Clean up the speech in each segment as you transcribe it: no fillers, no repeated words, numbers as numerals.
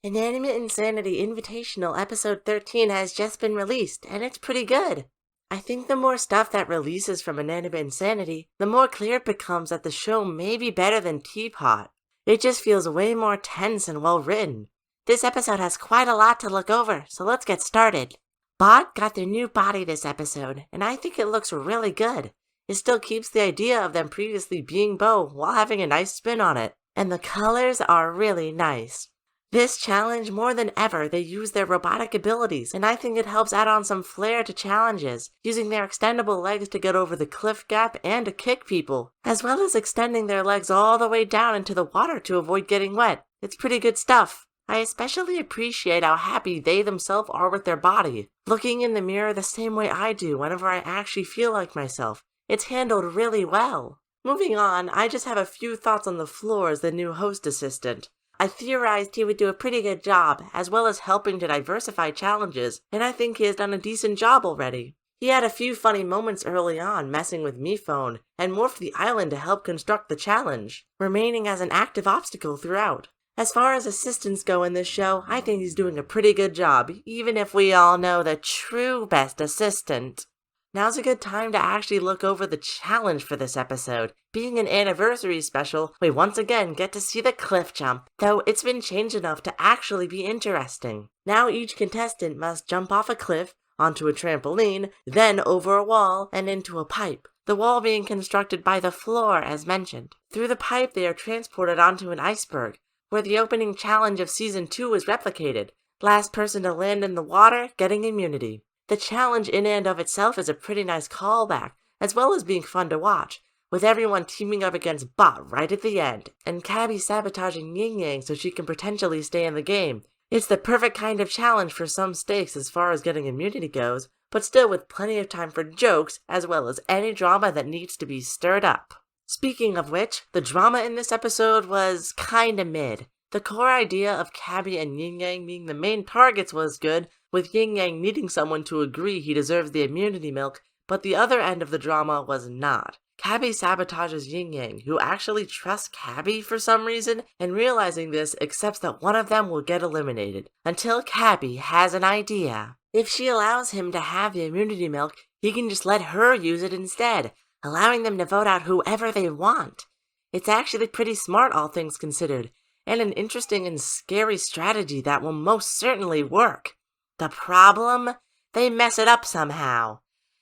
Inanimate Insanity Invitational Episode 13 has just been released, and it's pretty good. I think the more stuff that releases from Inanimate Insanity, the more clear it becomes that the show may be better than Teapot. It just feels way more tense and well written. This episode has quite a lot to look over, so let's get started. Bot got their new body this episode, and I think it looks really good. It still keeps the idea of them previously being Bo while having a nice spin on it, and the colors are really nice. This challenge, more than ever, they use their robotic abilities, and I think it helps add on some flair to challenges, using their extendable legs to get over the cliff gap and to kick people, as well as extending their legs all the way down into the water to avoid getting wet. It's pretty good stuff. I especially appreciate how happy they themselves are with their body, looking in the mirror the same way I do whenever I actually feel like myself. It's handled really well. Moving on, I just have a few thoughts on the floor as the new host assistant. I theorized he would do a pretty good job, as well as helping to diversify challenges, and I think he has done a decent job already. He had a few funny moments early on messing with MePhone, and morphed the island to help construct the challenge, remaining as an active obstacle throughout. As far as assistants go in this show, I think he's doing a pretty good job, even if we all know the true best assistant. Now's a good time to actually look over the challenge for this episode. Being an anniversary special, we once again get to see the cliff jump, though it's been changed enough to actually be interesting. Now each contestant must jump off a cliff, onto a trampoline, then over a wall, and into a pipe. The wall being constructed by the floor, as mentioned. Through the pipe they are transported onto an iceberg, where the opening challenge of Season 2 is replicated. Last person to land in the water, getting immunity. The challenge in and of itself is a pretty nice callback, as well as being fun to watch, with everyone teaming up against Bot right at the end, and Cabby sabotaging Yin Yang so she can potentially stay in the game. It's the perfect kind of challenge for some stakes as far as getting immunity goes, but still with plenty of time for jokes, as well as any drama that needs to be stirred up. Speaking of which, the drama in this episode was kinda mid. The core idea of Cabby and Yin Yang being the main targets was good, with Yin Yang needing someone to agree he deserves the immunity milk, but the other end of the drama was not. Cabby sabotages Yin Yang, who actually trusts Cabby for some reason, and realizing this, accepts that one of them will get eliminated, until Cabby has an idea. If she allows him to have the immunity milk, he can just let her use it instead, allowing them to vote out whoever they want. It's actually pretty smart, all things considered, and an interesting and scary strategy that will most certainly work. The problem? They mess it up somehow.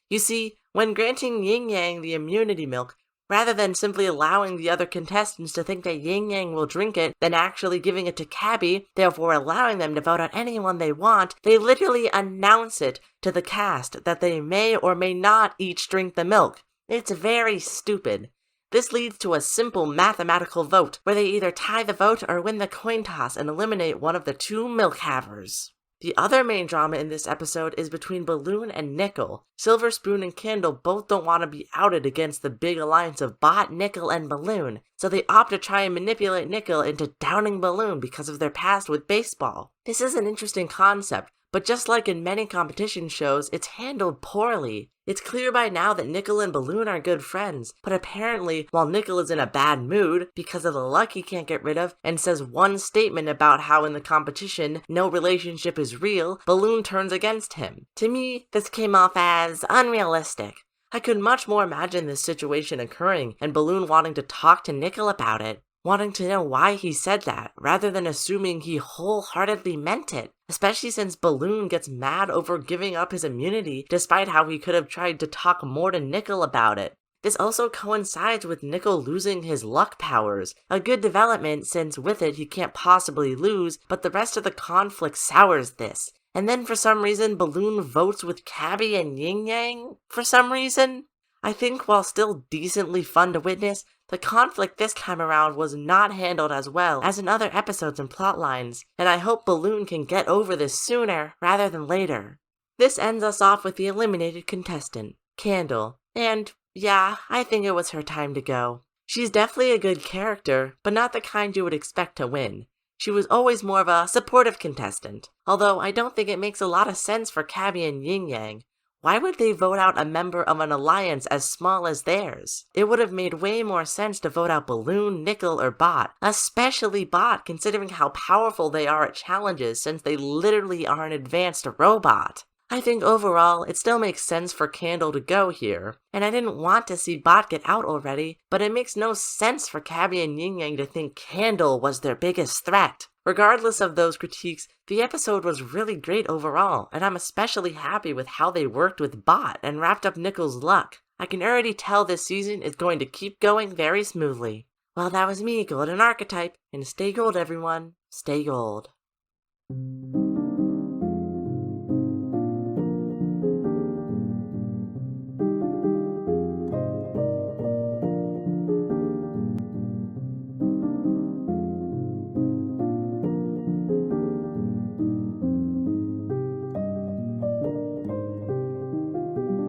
You see, when granting Yin Yang the immunity milk, rather than simply allowing the other contestants to think that Yin Yang will drink it, then actually giving it to Cabby, therefore allowing them to vote out anyone they want, they literally announce it to the cast that they may or may not each drink the milk. It's very stupid. This leads to a simple mathematical vote, where they either tie the vote or win the coin toss and eliminate one of the two milk havers. The other main drama in this episode is between Balloon and Nickel. Silver Spoon and Candle both don't want to be outed against the big alliance of Bot, Nickel, and Balloon, so they opt to try and manipulate Nickel into downing Balloon because of their past with baseball. This is an interesting concept, but just like in many competition shows, it's handled poorly. It's clear by now that Nickel and Balloon are good friends, but apparently, while Nickel is in a bad mood because of the luck he can't get rid of, and says one statement about how in the competition, no relationship is real, Balloon turns against him. To me, this came off as unrealistic. I could much more imagine this situation occurring, and Balloon wanting to talk to Nickel about it, wanting to know why he said that, rather than assuming he wholeheartedly meant it. Especially since Balloon gets mad over giving up his immunity, despite how he could have tried to talk more to Nickel about it. This also coincides with Nickel losing his luck powers, a good development since with it he can't possibly lose, but the rest of the conflict sours this. And then for some reason Balloon votes with Cabby and Yin Yang? For some reason? I think while still decently fun to witness, the conflict this time around was not handled as well as in other episodes and plotlines, and I hope Balloon can get over this sooner rather than later. This ends us off with the eliminated contestant, Candle, and yeah, I think it was her time to go. She's definitely a good character, but not the kind you would expect to win. She was always more of a supportive contestant, although I don't think it makes a lot of sense for Cabby and Yin Yang. Why would they vote out a member of an alliance as small as theirs? It would have made way more sense to vote out Balloon, Nickel, or Bot, especially Bot considering how powerful they are at challenges since they literally are an advanced robot. I think overall, it still makes sense for Candle to go here, and I didn't want to see Bot get out already, but it makes no sense for Cabby and Yin Yang to think Candle was their biggest threat. Regardless of those critiques, the episode was really great overall, and I'm especially happy with how they worked with Bot and wrapped up Nickel's luck. I can already tell this season is going to keep going very smoothly. Well, that was me, Golden Archetype, and stay gold everyone, stay gold.